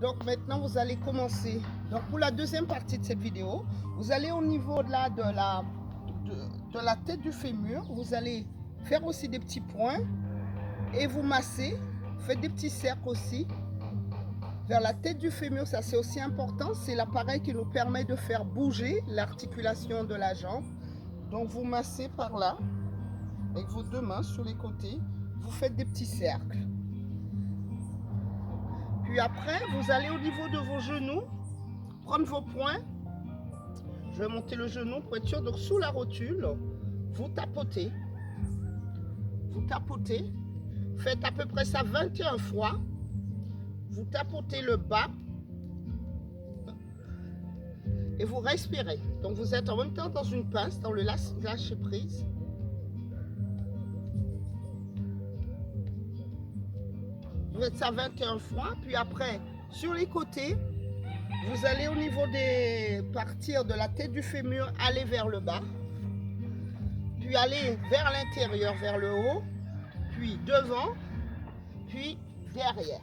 Donc maintenant vous allez commencer. Donc pour la deuxième partie de cette vidéo, vous allez au niveau de la tête du fémur, vous allez faire aussi des petits points et vous massez. Faites des petits cercles aussi vers la tête du fémur. Ça c'est aussi important, c'est l'appareil qui nous permet de faire bouger l'articulation de la jambe. Donc vous massez par là avec vos deux mains sur les côtés, vous faites des petits cercles. Puis après, vous allez au niveau de vos genoux, prendre vos poings. Je vais monter le genou pour être sûr. Donc sous la rotule, vous tapotez. Vous tapotez. Faites à peu près ça 21 fois. Vous tapotez le bas. Et vous respirez. Donc vous êtes en même temps dans une pince, dans le lâcher prise. Vous faites ça 21 fois, puis après, sur les côtés, vous allez au niveau des partir de la tête du fémur, aller vers le bas, puis aller vers l'intérieur, vers le haut, puis devant, puis derrière.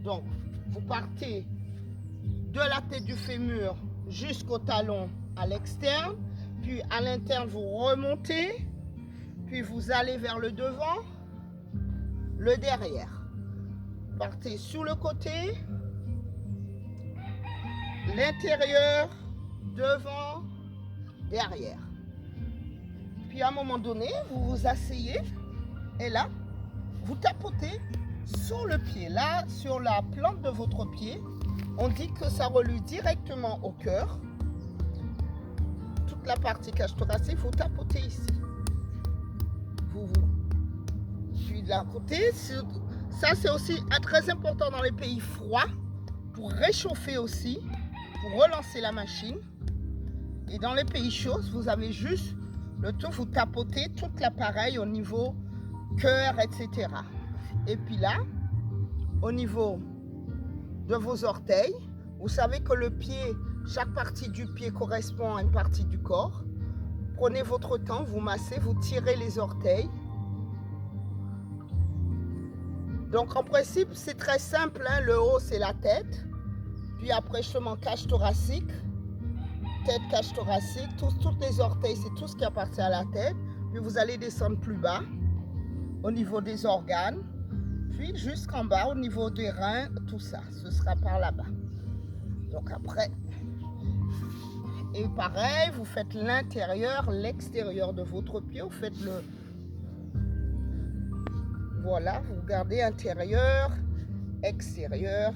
Donc, vous partez de la tête du fémur jusqu'au talon à l'externe, puis à l'interne, vous remontez, puis vous allez vers le devant, le derrière. Partez sur le côté, l'intérieur, devant, derrière. Puis à un moment donné, vous vous asseyez et là, vous tapotez sur le pied. Là, sur la plante de votre pied, on dit que ça relie directement au cœur. Toute la partie cage thoracique, vous tapotez ici. Puis de l'autre côté, ça, c'est aussi très important dans les pays froids, pour réchauffer aussi, pour relancer la machine. Et dans les pays chauds, vous avez juste le tout, vous tapotez tout l'appareil au niveau cœur, etc. Et puis là, au niveau de vos orteils, vous savez que le pied, chaque partie du pied correspond à une partie du corps. Prenez votre temps, vous massez, vous tirez les orteils. Donc en principe, c'est très simple, hein. Le haut, c'est la tête. Puis après, justement, cage thoracique. Tête, cage thoracique. Toutes les orteils, c'est tout ce qui appartient à la tête. Puis vous allez descendre plus bas, au niveau des organes. Puis jusqu'en bas, au niveau des reins, tout ça. Ce sera par là-bas. Donc après, et pareil, vous faites l'intérieur, l'extérieur de votre pied. Vous faites le... Voilà, vous gardez intérieur, extérieur.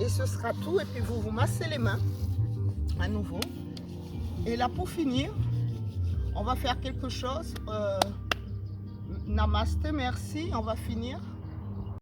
Et ce sera tout. Et puis vous vous massez les mains à nouveau. Et là, pour finir, on va faire quelque chose. Namasté, merci. On va finir.